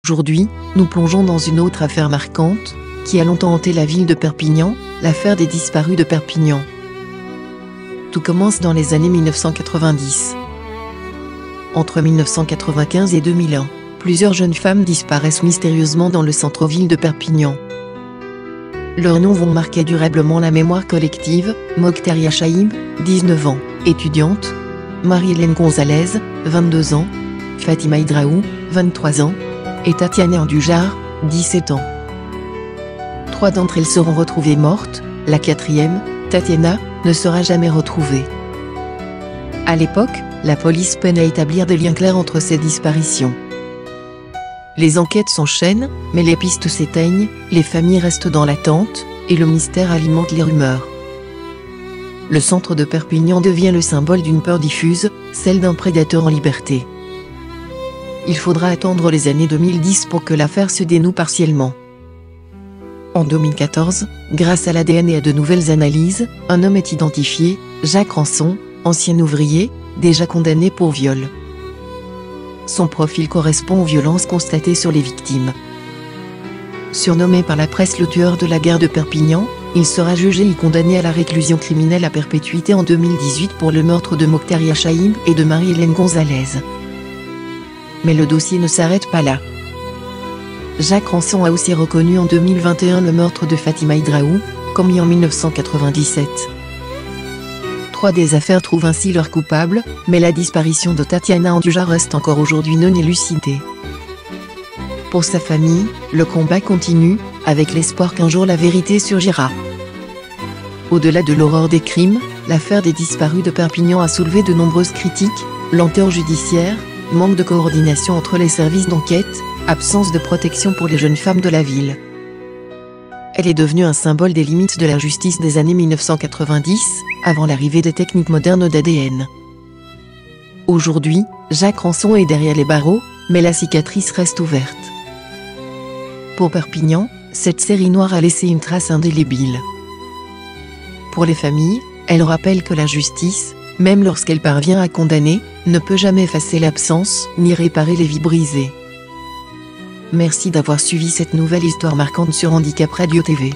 Aujourd'hui, nous plongeons dans une autre affaire marquante, qui a longtemps hanté la ville de Perpignan, l'affaire des disparus de Perpignan. Tout commence dans les années 1990. Entre 1995 et 2001, plusieurs jeunes femmes disparaissent mystérieusement dans le centre-ville de Perpignan. Leurs noms vont marquer durablement la mémoire collective: Mokhtaria Chaïb, 19 ans, étudiante; Marie-Hélène Gonzalez, 22 ans; Fatima Hidraou, 23 ans; et Tatiana Andujar, 17 ans. 3 d'entre elles seront retrouvées mortes, la 4e, Tatiana, ne sera jamais retrouvée. À l'époque, la police peine à établir des liens clairs entre ces disparitions. Les enquêtes s'enchaînent, mais les pistes s'éteignent, les familles restent dans l'attente, et le mystère alimente les rumeurs. Le centre de Perpignan devient le symbole d'une peur diffuse, celle d'un prédateur en liberté. Il faudra attendre les années 2010 pour que l'affaire se dénoue partiellement. En 2014, grâce à l'ADN et à de nouvelles analyses, un homme est identifié, Jacques Rançon, ancien ouvrier, déjà condamné pour viol. Son profil correspond aux violences constatées sur les victimes. Surnommé par la presse le tueur de la gare de Perpignan, il sera jugé et condamné à la réclusion criminelle à perpétuité en 2018 pour le meurtre de Mokhtaria Chaïb et de Marie-Hélène Gonzalez. Mais le dossier ne s'arrête pas là. Jacques Rançon a aussi reconnu en 2021 le meurtre de Fatima Hidraou, commis en 1997. 3 des affaires trouvent ainsi leurs coupables, mais la disparition de Tatiana Andujar reste encore aujourd'hui non élucidée. Pour sa famille, le combat continue, avec l'espoir qu'un jour la vérité surgira. Au-delà de l'horreur des crimes, l'affaire des disparus de Perpignan a soulevé de nombreuses critiques: lenteur judiciaire, manque de coordination entre les services d'enquête, absence de protection pour les jeunes femmes de la ville. Elle est devenue un symbole des limites de la justice des années 1990, avant l'arrivée des techniques modernes d'ADN. Aujourd'hui, Jacques Rançon est derrière les barreaux, mais la cicatrice reste ouverte. Pour Perpignan, cette série noire a laissé une trace indélébile. Pour les familles, elle rappelle que la justice, même lorsqu'elle parvient à condamner, ne peut jamais effacer l'absence, ni réparer les vies brisées. Merci d'avoir suivi cette nouvelle histoire marquante sur Handicap Radio TV.